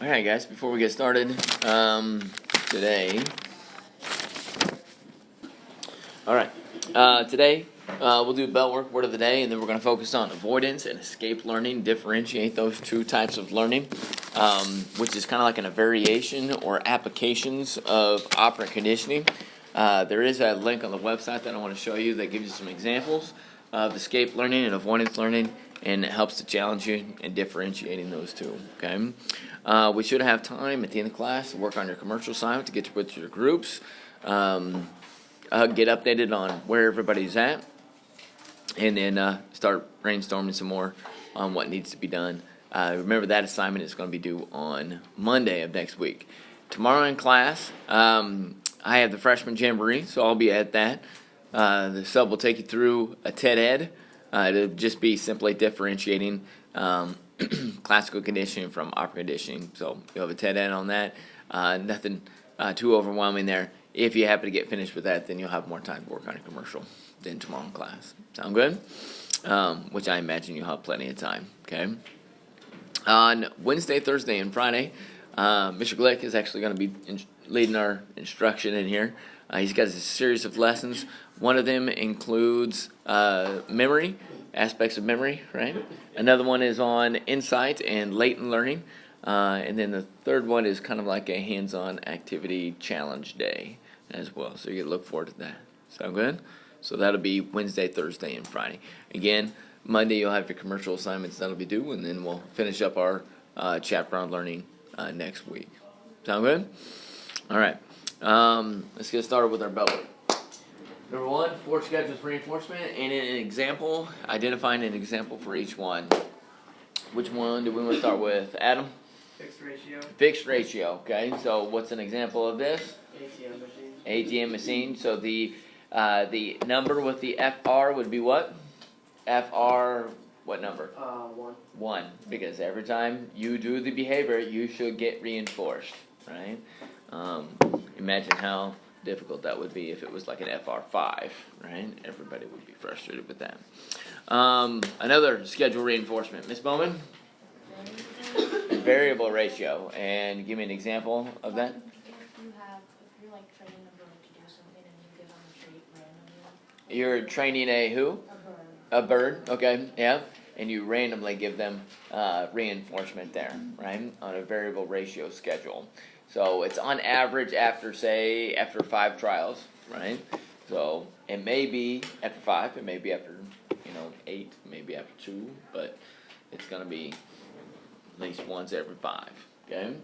Alright guys, before we get started, today we'll do belt work, word of the day, and then we're going to focus on avoidance and escape learning, differentiate those two types of learning, which is kind of like a variation or applications of operant conditioning. There is a link on the website that I want to show you that gives you some examples of escape learning and avoidance learning, and it helps to challenge you in differentiating those two. Okay, we should have time at the end of class to work on your commercial assignment, to get with your groups, get updated on where everybody's at, and then start brainstorming some more on what needs to be done. Remember, that assignment is going to be due on Monday of next week. Tomorrow in class, I have the freshman jamboree, so I'll be at that. The sub will take you through a TED Ed. It'll just be simply differentiating classical conditioning from operant conditioning. So you'll have a TED Ed on that. Nothing too overwhelming there. If you happen to get finished with that, then you'll have more time to work on your commercial than tomorrow in class. Sound good? Which I imagine you'll have plenty of time. Okay. On Wednesday, Thursday, and Friday, Mr. Glick is actually going to be leading our instruction in here. He's got a series of lessons. One of them includes memory, aspects of memory, right? Another one is on insight and latent learning. And then the third one is kind of like a hands-on activity challenge day as well. So you can look forward to that. Sound good? So that'll be Wednesday, Thursday, and Friday. Again, Monday you'll have your commercial assignments that'll be due, and then we'll finish up our chapter on learning next week. Sound good? All right. Let's get started with our belt work. Number one, 4 schedules for reinforcement, and in an example, identifying an example for each one. Which one do we want to start with? Adam? Fixed ratio. Fixed ratio, okay. So what's an example of this? ATM machine. ATM machine. So the number with the FR would be what? FR, what number? 1. 1, because every time you do the behavior, you should get reinforced, right? Imagine how difficult that would be if it was like an FR5, right? Everybody would be frustrated with that. Another schedule reinforcement. Miss Bowman? Variable ratio. And give me an example of that. If you're like training a bird to do something and you give them a treat randomly. You're training a who? A bird. A bird, okay, yeah. And you randomly give them reinforcement there, right? On a variable ratio schedule. So it's on average after 5 trials, right? So it may be after 5, it may be after 8, maybe after 2, but it's going to be at least once every 5. Okay.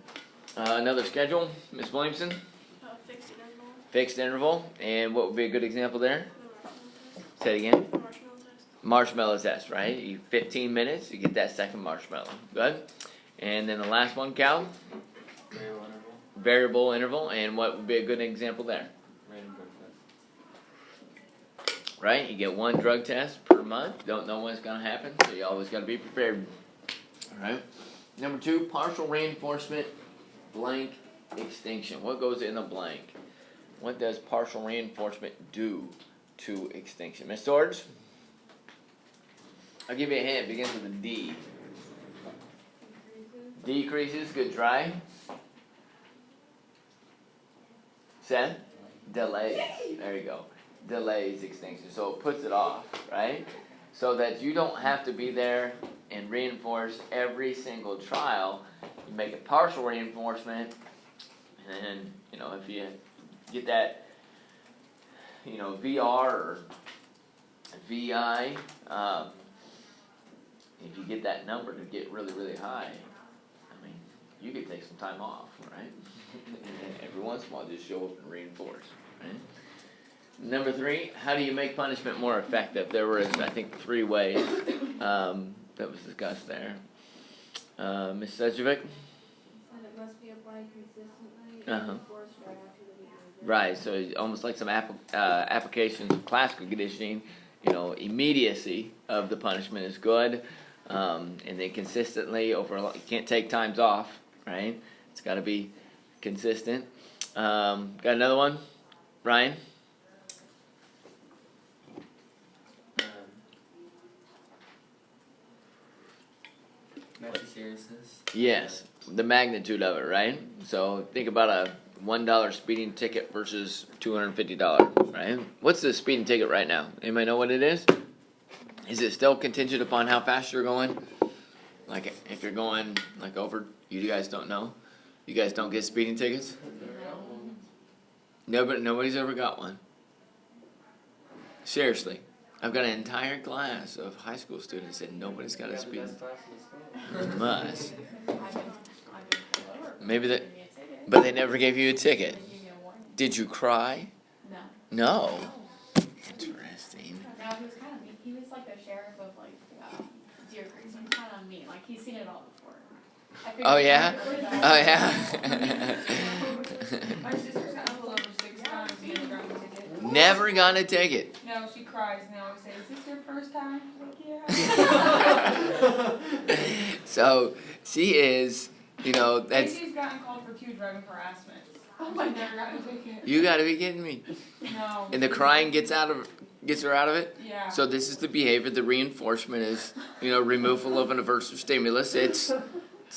Another schedule, Miss Williamson. Fixed interval. Fixed interval, and what would be a good example there? Say it again. Marshmallow test. Marshmallow test, right? 15 minutes, you get that second marshmallow. Good. And then the last one, Cal. Variable interval. Variable interval, and what would be a good example there? Random drug test. Right, you get 1 drug test per month. Don't know when it's going to happen, so you always got to be prepared. All right. Number 2, partial reinforcement, blank extinction. What goes in a blank? What does partial reinforcement do to extinction? Miss Swords? I'll give you a hint. It begins with a D. Decreases. Good try. Seth? Delays. There you go. Delays extinction. So it puts it off, right? So that you don't have to be there and reinforce every single trial. You make a partial reinforcement, and then, if you get that, VR or VI, if you get that number to get really, really high, you could take some time off, right? And then every once in a while, just show up and reinforce, right? Number 3, how do you make punishment more effective? There was, I think, 3 ways that was discussed there. Ms. Sedgwick? And it must be applied consistently Uh-huh. and enforced right after the behavior. Right, so almost like some applications of classical conditioning, immediacy of the punishment is good, and then consistently you can't take times off, right? It's got to be consistent. Got another one? Ryan? Messy seriousness. Yes. the magnitude of it, right? So think about a $1 speeding ticket versus $250, right? What's the speeding ticket right now? Anybody know what it is? Is it still contingent upon how fast you're going? Like if you're going like over, you guys don't know? You guys don't get speeding tickets? Nobody's ever got one. Seriously. I've got an entire class of high school students that nobody's got a speeding ticket. Must. Maybe that, but they never gave you a ticket. Did you cry? No. Interesting. No, he was kind of mean. He was like the sheriff of like Deer Creek. So he's kind of mean. Like he's seen it all before. Oh yeah? Oh yeah? My sister's gotten pulled over 6 times and never gotten a ticket. Never got a ticket. No, she cries and they always say, "Is this your first time?" I'm like, yeah. So she is, that's, Casey's gotten called for 2 driving harassment. Oh my, never gotten a ticket. you gotta be kidding me. No. And the crying gets her out of it? Yeah. So this is the behavior, the reinforcement is, removal of an aversive stimulus. It's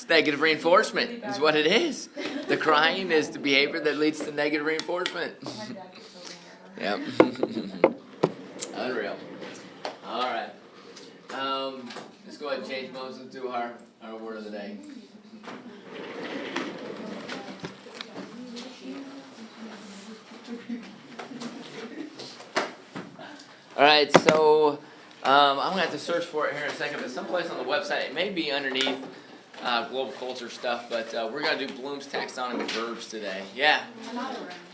negative reinforcement is what it is. The crying is the behavior that leads to negative reinforcement. My dad gets so angry at her. Yep. Unreal. All right. Let's go ahead and change modes and do our word of the day. All right, so I'm going to have to search for it here in a second, but someplace on the website, it may be underneath global culture stuff, but we're going to do Bloom's taxonomy of verbs today. Yeah?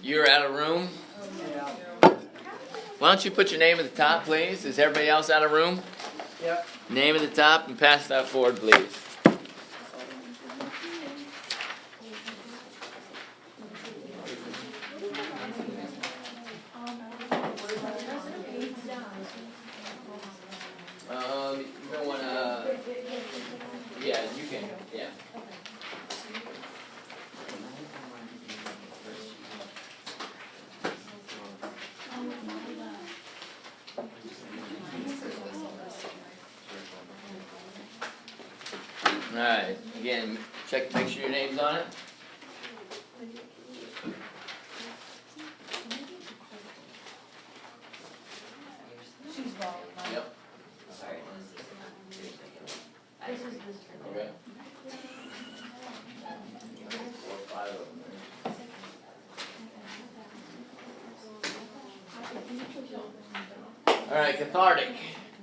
You're out of room? Why don't you put your name at the top, please? Is everybody else out of room? Yep. Name at the top and pass that forward, please. You don't want to... Yeah, you can. Yeah. All right. Again, make sure your name's on it. She's bald. Yep. Sorry. Okay. 4 or 5 of them there. All right, cathartic.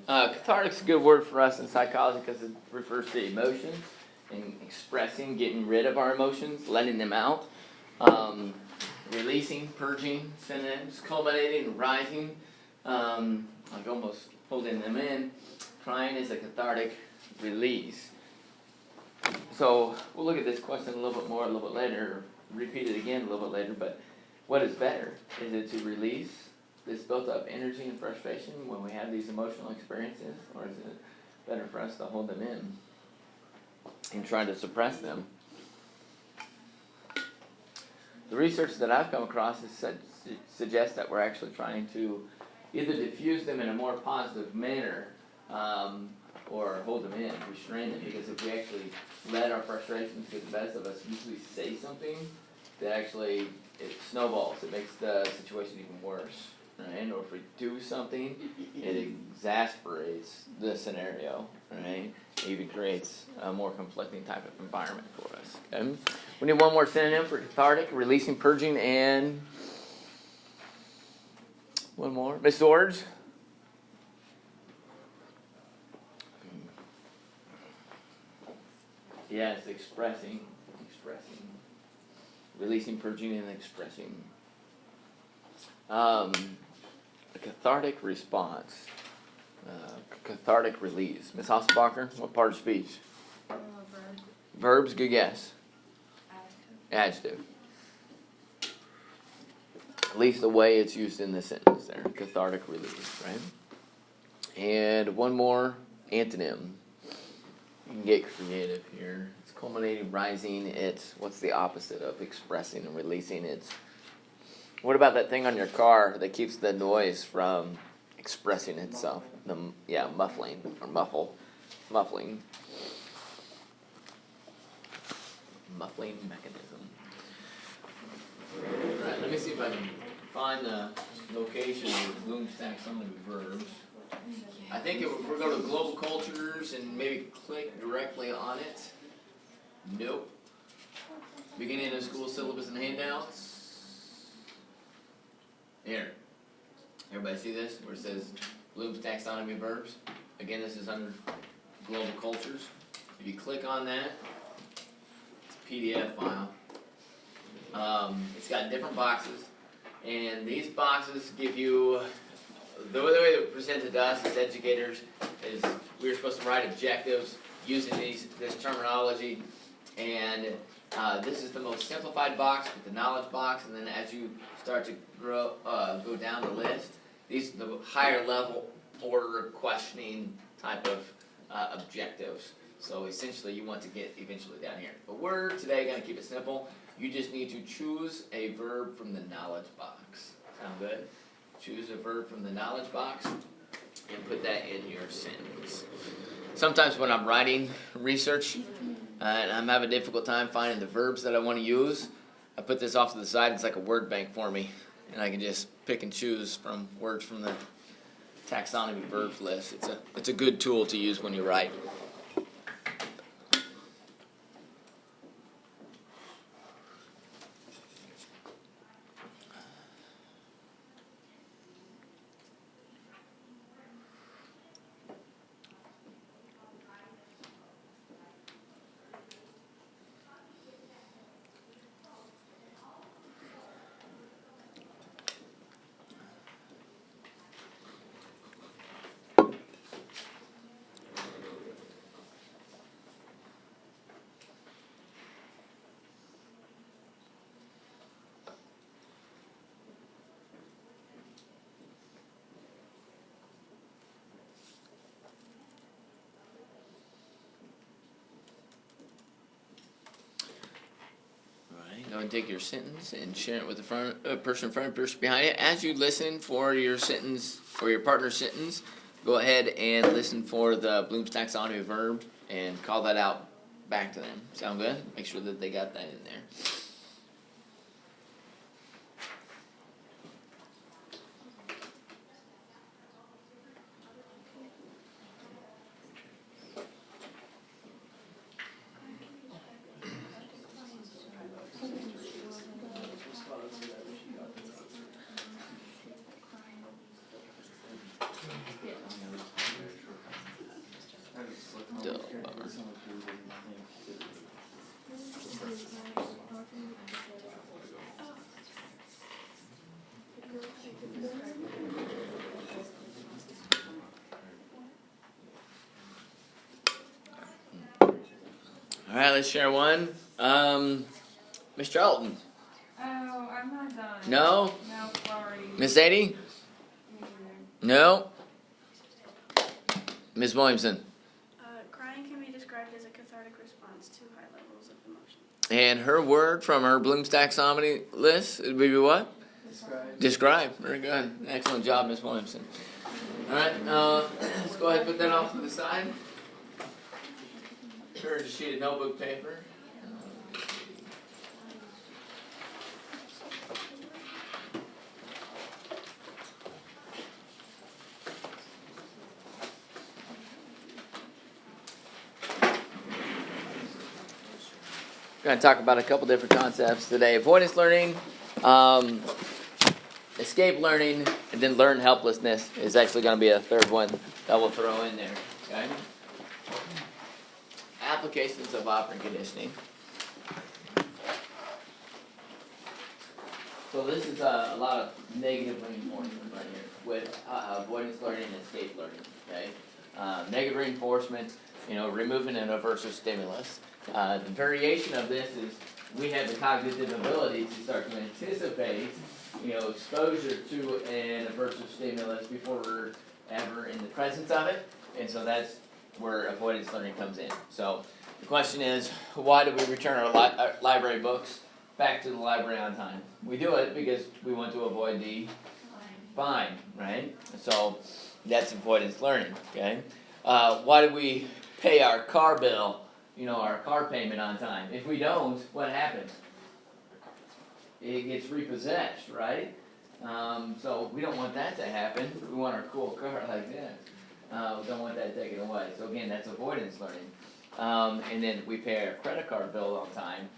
Cathartic's a good word for us in psychology because it refers to emotions and expressing, getting rid of our emotions, letting them out. Releasing, purging, synonyms, culminating, rising, like almost holding them in. Crying is a cathartic release. So we'll look at this question a little bit more a little bit later, repeat it again a little bit later, but what is better? Is it to release this built up energy and frustration when we have these emotional experiences, or is it better for us to hold them in and try to suppress them? The research that I've come across suggests that we're actually trying to either diffuse them in a more positive manner or hold them in, restrain them, because if we actually let our frustrations get the best of us, usually say something that actually it snowballs, it makes the situation even worse. Right? Or if we do something, it exasperates the scenario, right? It even creates a more conflicting type of environment for us. Okay? We need one more synonym for cathartic: releasing, purging, and one more. Miss George? Yes, expressing. Releasing, purging, and expressing. A cathartic response. Cathartic release. Miss Hasselbacher, what part of speech? Verbs, good guess. Adjective. At least the way it's used in the sentence there. Cathartic release, right? And one more, antonym. You can get creative here. It's culminating, rising. It's, what's the opposite of expressing and releasing? It's, what about that thing on your car that keeps the noise from expressing itself? Muffling or muffling. muffling mechanism. Alright, let me see if I can find the location of Bloom's taxonomy of verbs. I think if we go to global cultures and maybe click directly on it. Nope. Beginning of school syllabus and handouts. Here. Everybody see this? Where it says Bloom's taxonomy of verbs? Again, this is under global cultures. If you click on that, it's a PDF file. It's got different boxes, and these boxes give you, the way they're presented to us as educators is we're supposed to write objectives using this terminology, and this is the most simplified box with the knowledge box, and then as you start to go down the list, these are the higher level order questioning type of objectives. So essentially you want to get eventually down here. But we're today going to keep it simple. You just need to choose a verb from the knowledge box. Sound good? Choose a verb from the knowledge box and put that in your sentence. Sometimes when I'm writing research and I'm having a difficult time finding the verbs that I want to use, I put this off to the side. It's like a word bank for me. And I can just pick and choose from words from the taxonomy verbs list. It's a good tool to use when you write. Go and take your sentence and share it with the person in front, person behind it. As you listen for your sentence or your partner's sentence, go ahead and listen for the Bloom's taxonomy verb and call that out back to them. Sound good? Make sure that they got that in there. Alright, let's share one. Mr. Elton. Oh, I'm not done. No? No, sorry. Miss Sadie? No? Ms. Williamson. Crying can be described as a cathartic response to high levels of emotion. And her word from her Bloom's taxonomy list would be what? Describe. Describe. Very good. Excellent job, Ms. Williamson. Alright, let's go ahead and put that off to the side. Here's a sheet of notebook paper. We're going to talk about a couple different concepts today. Avoidance learning, escape learning, and then learned helplessness is actually going to be a third one that we'll throw in there. Okay? Applications of operant conditioning. So this is a lot of negative reinforcement right here with avoidance learning and escape learning. Okay, negative reinforcement, removing an aversive stimulus. The variation of this is we have the cognitive ability to start to anticipate, exposure to an aversive stimulus before we're ever in the presence of it, and so that's where avoidance learning comes in. So the question is, why do we return our library books back to the library on time? We do it because we want to avoid the fine, right? So that's avoidance learning, okay? Why do we pay our car bill, our car payment on time. If we don't, what happens? It gets repossessed, right? So we don't want that to happen. We want our cool car like this. We don't want that taken away. So again, that's avoidance learning. And then we pay our credit card bill on time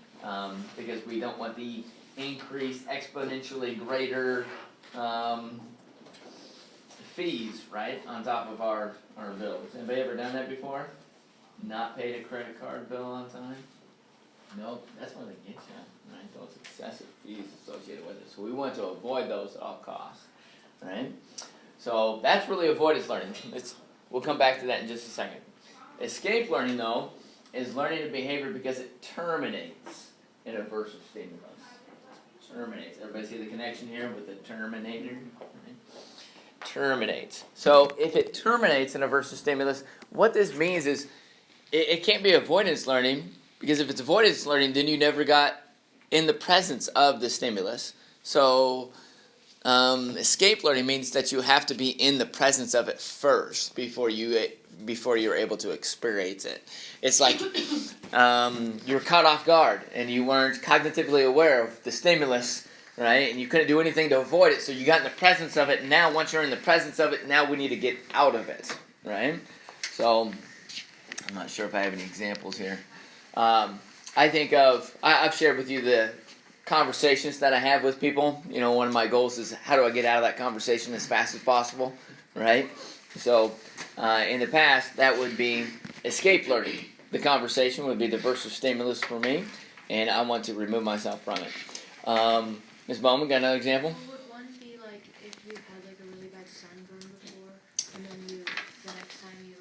because we don't want the increased, exponentially greater fees, right, on top of our bills. Anybody ever done that before? Not paid a credit card bill on time? Nope, that's when they get you, right? Those excessive fees associated with it. So we want to avoid those at all costs, right? So that's really avoidance learning. We'll come back to that in just a second. Escape learning, though, is learning a behavior because it terminates in a aversive stimulus. Terminates. Everybody see the connection here with the terminator? Right? Terminates. So if it terminates an aversive stimulus, what this means is it can't be avoidance learning, because if it's avoidance learning, then you never got in the presence of the stimulus. So escape learning means that you have to be in the presence of it first before you're able to experience it. It's like you were caught off guard and you weren't cognitively aware of the stimulus, right? And you couldn't do anything to avoid it, so you got in the presence of it. And now once you're in the presence of it, now we need to get out of it, right? So I'm not sure if I have any examples here. I've shared with you the conversations that I have with people. One of my goals is how do I get out of that conversation as fast as possible, right? So in the past, that would be escape learning. The conversation would be the aversive stimulus for me, and I want to remove myself from it. Ms. Bowman, got another example? Would one be like if you've had like a really bad sunburn before, and then the next time you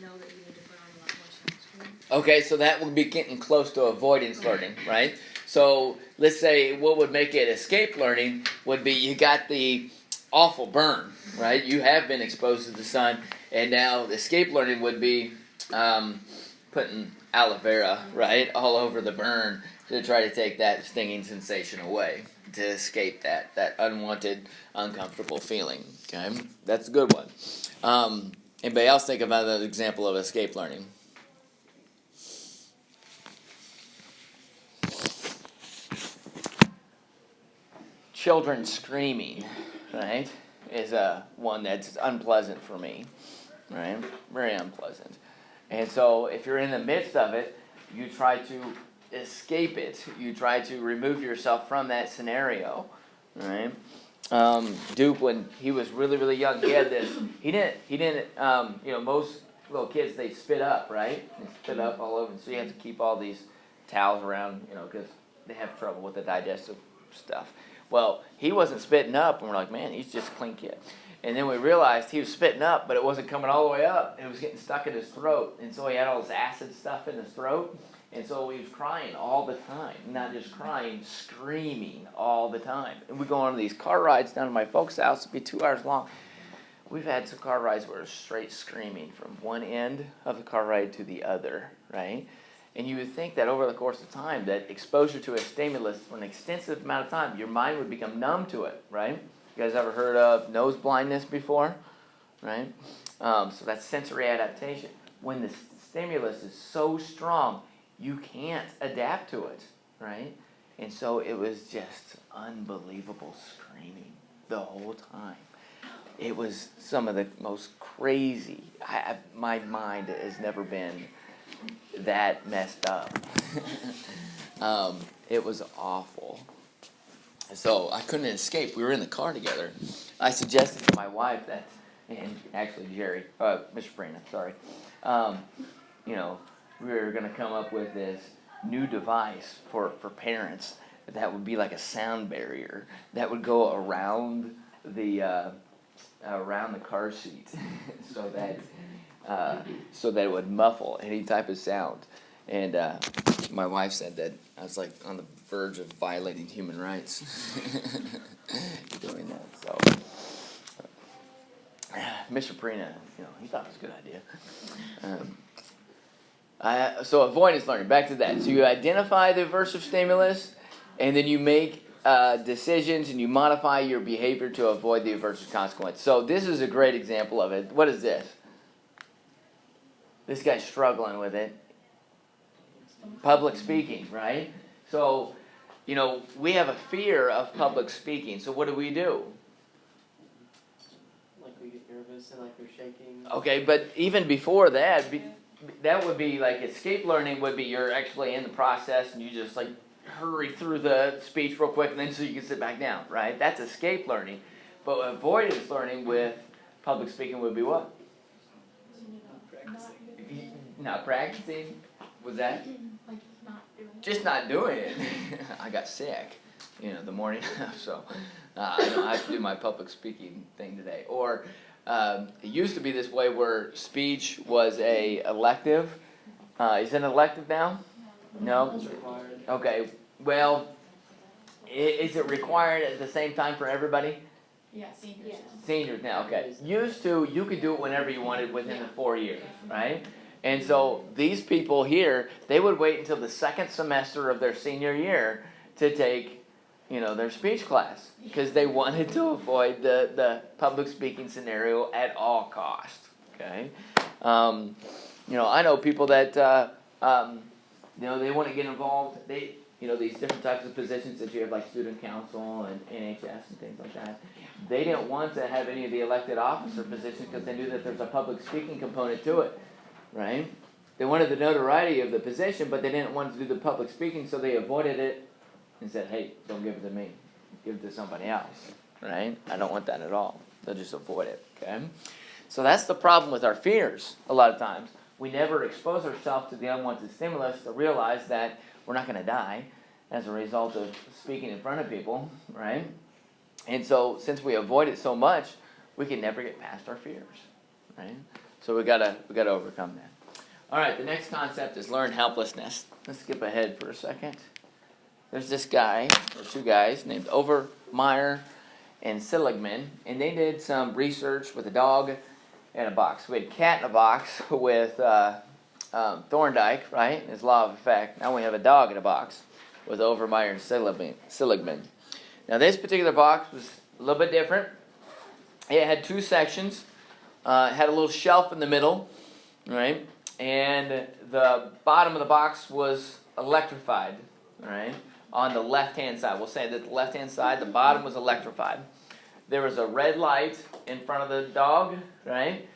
know that you need to put on a lot more sunscreen? Okay, so that would be getting close to avoidance learning, right? So let's say what would make it escape learning would be you got the awful burn, right? You have been exposed to the sun, and now escape learning would be putting aloe vera, right, all over the burn to try to take that stinging sensation away, to escape that unwanted, uncomfortable feeling. Okay, that's a good one. Anybody else think about another example of escape learning? Children screaming, right, is one that's unpleasant for me, right? Very unpleasant. And so if you're in the midst of it, you try to escape it. You try to remove yourself from that scenario, right? Duke, when he was really, really young, he had this. He didn't. Most little kids, they spit up, right? They spit up all over, so you have to keep all these towels around, because they have trouble with the digestive stuff. Well, he wasn't spitting up, and we're like, man, he's just a clean kid. And then we realized he was spitting up, but it wasn't coming all the way up. It was getting stuck in his throat, and so he had all this acid stuff in his throat, and so he was crying all the time. Not just crying, screaming all the time. And we go on these car rides down to my folks' house. It'd be 2 hours long. We've had some car rides where it's straight screaming from one end of the car ride to the other, right? And you would think that over the course of time, that exposure to a stimulus for an extensive amount of time, your mind would become numb to it, right? You guys ever heard of nose blindness before, right? So that's sensory adaptation. When the stimulus is so strong, you can't adapt to it, right? And so it was just unbelievable screaming the whole time. It was some of the most crazy. My mind has never been that messed up. It was awful. So I couldn't escape. We were in the car together. I suggested to my wife that, and actually Jerry, Mr. Brina, sorry, we were going to come up with this new device for parents that would be like a sound barrier that would go around the car seat, so that it would muffle any type of sound. And my wife said that I was like on the verge of violating human rights doing that. So Mr. Prina, he thought it was a good idea. So avoidance learning, back to that. So you identify the aversive stimulus, and then you make decisions and you modify your behavior to avoid the aversive consequence. So this is a great example of it. What is this? This guy's struggling with it. Public speaking, right? So, we have a fear of public speaking. So what do? Like we get nervous and like we're shaking. Okay, but even before that, that would be like escape learning would be you're actually in the process and you just like hurry through the speech real quick and then so you can sit back down, right? That's escape learning. But avoidance learning with public speaking would be what? Not practicing. Was that? Like not doing it. Just not doing it. I got sick, the morning of, so I don't have to do my public speaking thing today. Or it used to be this way where speech was a elective. Is it an elective now? No? It's required. Okay. Well, is it required at the same time for everybody? Yeah, seniors. Yeah. Seniors now, okay. Used to, you could do it whenever you wanted within the 4 years, right? And so these people here, they would wait until the second semester of their senior year to take, their speech class because they wanted to avoid the public speaking scenario at all costs, okay? I know people that, they want to get involved. These different types of positions that you have like student council and NHS and things like that. They didn't want to have any of the elected officer positions because they knew that there's a public speaking component to it. Right? They wanted the notoriety of the position, but they didn't want to do the public speaking, so they avoided it and said, hey, don't give it to me. Give it to somebody else. Right? I don't want that at all. They'll just avoid it. Okay? So that's the problem with our fears a lot of times. We never expose ourselves to the unwanted stimulus to realize that we're not going to die as a result of speaking in front of people. Right? And so since we avoid it so much, we can never get past our fears. Right? So we gotta overcome that. All right, the next concept is learned helplessness. Let's skip ahead for a second. There's this guy, or two guys, named Overmeyer and Seligman, and they did some research with a dog and a box. We had a cat in a box with Thorndike, right? His law of effect. Now we have a dog in a box with Overmeyer and Seligman. Now this particular box was a little bit different. It had two sections. It had a little shelf in the middle, right? And the bottom of the box was electrified, right? On the left-hand side. We'll say that the left-hand side, the bottom was electrified. There was a red light in front of the dog, right?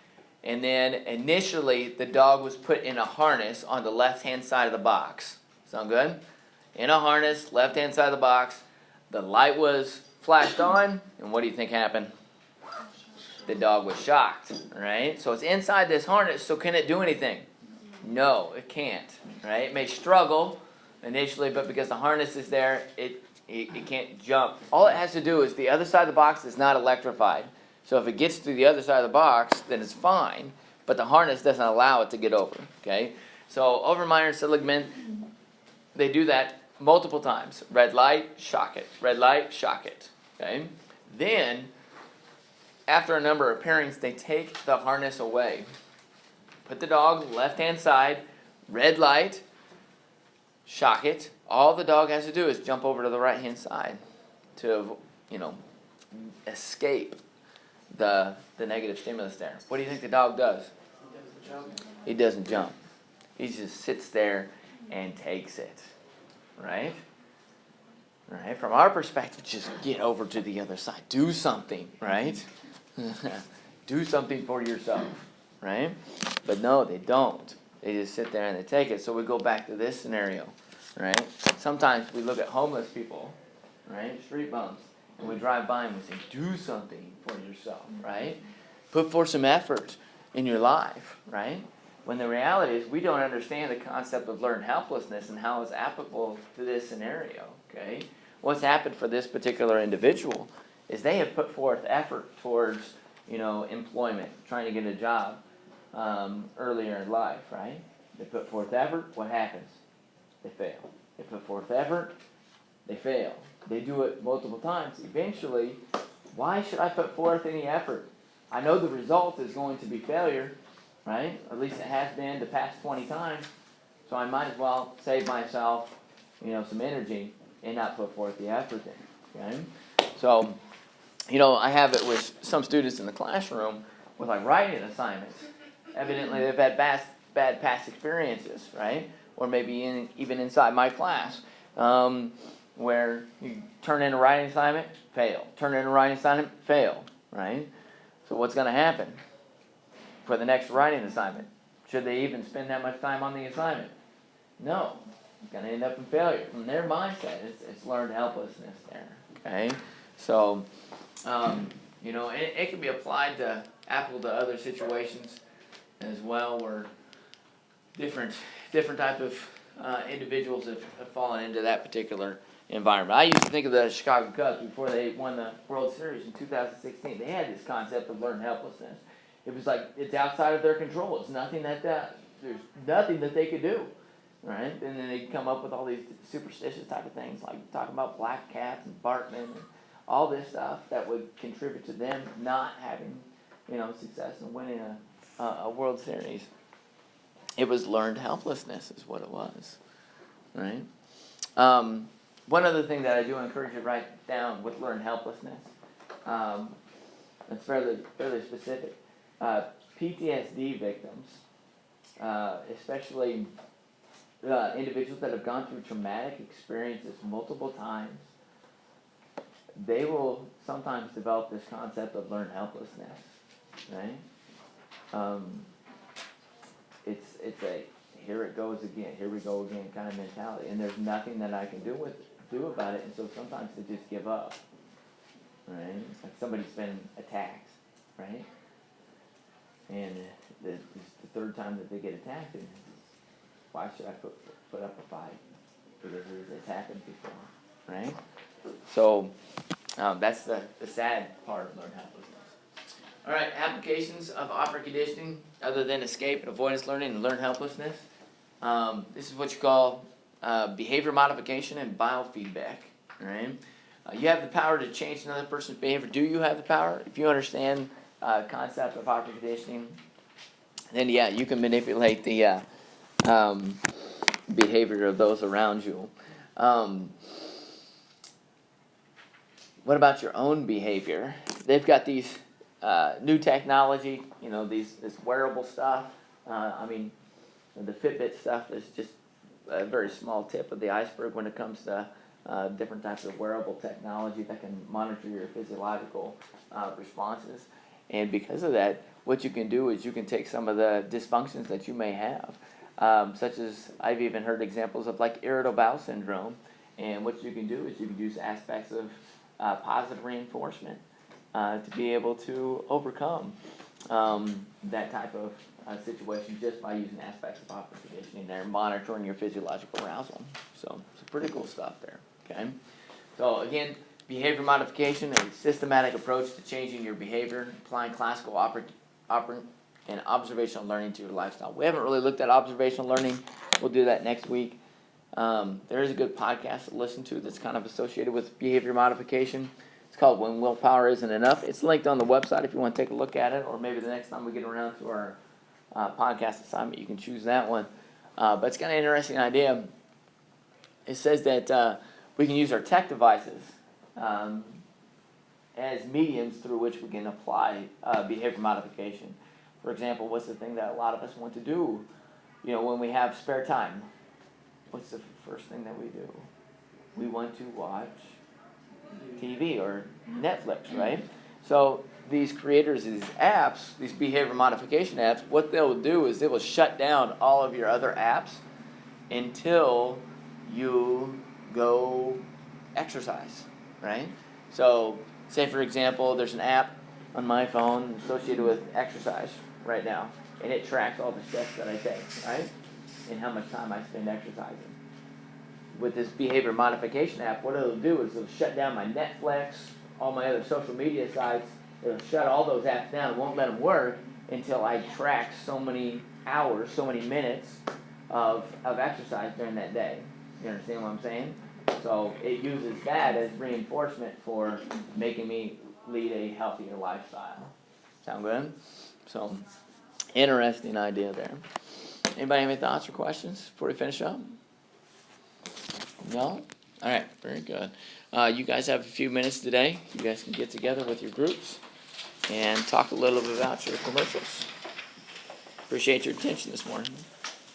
And then initially, the dog was put in a harness on the left-hand side of the box. Sound good? In a harness, left-hand side of the box. The light was flashed on, and what do you think happened? The dog was shocked, right? So it's inside this harness, so can it do anything? No, it can't, right? It may struggle initially, but because the harness is there, it can't jump. All it has to do is the other side of the box is not electrified. So if it gets to the other side of the box, then it's fine, but the harness doesn't allow it to get over, okay? So Overmeyer and Seligman, they do that multiple times. Red light, shock it. Red light, shock it, okay? Then after a number of pairings, they take the harness away. Put the dog left-hand side, red light, shock it. All the dog has to do is jump over to the right-hand side to, escape the negative stimulus there. What do you think the dog does? He doesn't jump. He just sits there and takes it, right? Right? From our perspective, just get over to the other side. Do something, right? Do something for yourself, right? But no, they don't. They just sit there and they take it. So we go back to this scenario, right? Sometimes we look at homeless people, right? Street bums. And we drive by and we say, do something for yourself, right? Put forth some effort in your life, right? When the reality is we don't understand the concept of learned helplessness and how it's applicable to this scenario, okay? What's happened for this particular individual is they have put forth effort towards, employment, trying to get a job earlier in life, right? They put forth effort, what happens? They fail. They put forth effort, they fail. They do it multiple times. Eventually, why should I put forth any effort? I know the result is going to be failure, right? Or at least it has been the past 20 times. So I might as well save myself, some energy and not put forth the effort then, okay? So, I have it with some students in the classroom with like writing assignments. Evidently, they've had bad past experiences, right? or maybe even inside my class, where you turn in a writing assignment, fail. Turn in a writing assignment, fail, right? So what's going to happen for the next writing assignment? Should they even spend that much time on the assignment? No. It's going to end up in failure. From their mindset, it's learned helplessness there, okay? So, it can be applied to other situations as well, where different type of individuals have fallen into that particular environment. I used to think of the Chicago Cubs before they won the World Series in 2016. They had this concept of learned helplessness. It was like it's outside of their control. It's nothing there's nothing that they could do, right? And then they'd come up with all these superstitious type of things, like talking about black cats and Bartman and all this stuff that would contribute to them not having, success and winning a World Series. It was learned helplessness is what it was, right? One other thing that I do encourage you to write down with learned helplessness, it's fairly specific. PTSD victims, especially individuals that have gone through traumatic experiences multiple times, they will sometimes develop this concept of learned helplessness, right? It's a here it goes again, here we go again kind of mentality, and there's nothing that I can do about it, and so sometimes they just give up, right? It's like somebody's been attacked, right? And it's the third time that they get attacked, and why should I put up a fight? Because it's happened before, right? So that's the sad part of learned helplessness. All right, applications of opera conditioning other than escape and avoidance learning and learned helplessness. This is what you call behavior modification and biofeedback. Right? You have the power to change another person's behavior. Do you have the power? If you understand concept of opera conditioning, then yeah, you can manipulate the behavior of those around you. What about your own behavior? They've got these new technology, this wearable stuff. The Fitbit stuff is just a very small tip of the iceberg when it comes to different types of wearable technology that can monitor your physiological responses. And because of that, what you can do is you can take some of the dysfunctions that you may have, such as I've even heard examples of like irritable bowel syndrome. And what you can do is you can use aspects of positive reinforcement to be able to overcome that type of situation just by using aspects of opera conditioning there, monitoring your physiological arousal. So it's pretty cool stuff there. Okay. So again, behavior modification, a systematic approach to changing your behavior, applying classical opera and observational learning to your lifestyle. We haven't really looked at observational learning. We'll do that next week. There is a good podcast to listen to that's kind of associated with behavior modification. It's called When Willpower Isn't Enough. It's linked on the website if you want to take a look at it, or maybe the next time we get around to our podcast assignment, you can choose that one. But it's kind of an interesting idea. It says that we can use our tech devices as mediums through which we can apply behavior modification. For example, what's the thing that a lot of us want to do, when we have spare time? What's the first thing that we do? We want to watch TV or Netflix, right? So these creators of these apps, these behavior modification apps, what they'll do is they will shut down all of your other apps until you go exercise, right? So say, for example, there's an app on my phone associated with exercise right now, and it tracks all the steps that I take, right? And how much time I spend exercising. With this behavior modification app, what it'll do is it'll shut down my Netflix, all my other social media sites. It'll shut all those apps down. It won't let them work until I track so many hours, so many minutes of exercise during that day. You understand what I'm saying? So it uses that as reinforcement for making me lead a healthier lifestyle. Sound good? So, interesting idea there. Anybody have any thoughts or questions before we finish up? No? All right, very good. You guys have a few minutes today. You guys can get together with your groups and talk a little bit about your commercials. Appreciate your attention this morning.